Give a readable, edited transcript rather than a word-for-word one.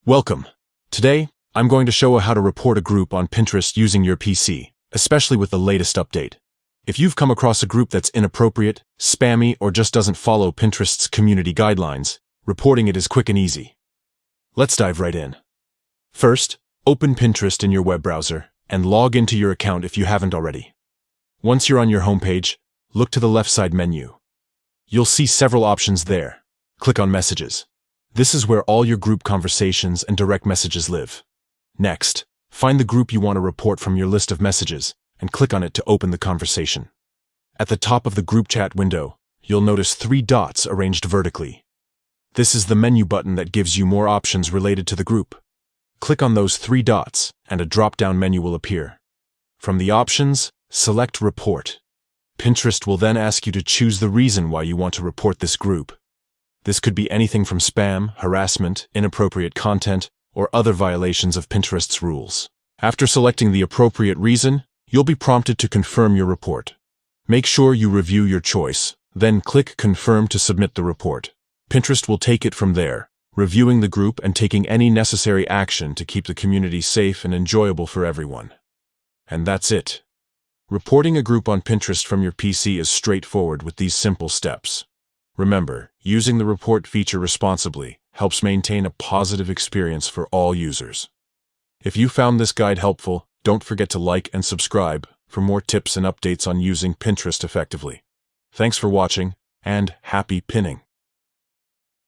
Welcome. Today, I'm going to show how to report a group on Pinterest using your PC, especially with the latest update. If you've come across a group that's inappropriate, spammy, or just doesn't follow Pinterest's community guidelines, reporting it is quick and easy. Let's dive right in. First, open Pinterest in your web browser and log into your account if you haven't already. Once you're on your homepage, look to the left side menu. You'll see several options there. Click on Messages. This is where all your group conversations and direct messages live. Next, find the group you want to report from your list of messages and click on it to open the conversation. At the top of the group chat window, you'll notice 3 dots arranged vertically. This is the menu button that gives you more options related to the group. Click on those 3 dots and a drop-down menu will appear. From the options, select Report. Pinterest will then ask you to choose the reason why you want to report this group. This could be anything from spam, harassment, inappropriate content, or other violations of Pinterest's rules. After selecting the appropriate reason, you'll be prompted to confirm your report. Make sure you review your choice, then click Confirm to submit the report. Pinterest will take it from there, reviewing the group and taking any necessary action to keep the community safe and enjoyable for everyone. And that's it. Reporting a group on Pinterest from your PC is straightforward with these simple steps. Remember, using the report feature responsibly helps maintain a positive experience for all users. If you found this guide helpful, don't forget to like and subscribe for more tips and updates on using Pinterest effectively. Thanks for watching, and happy pinning!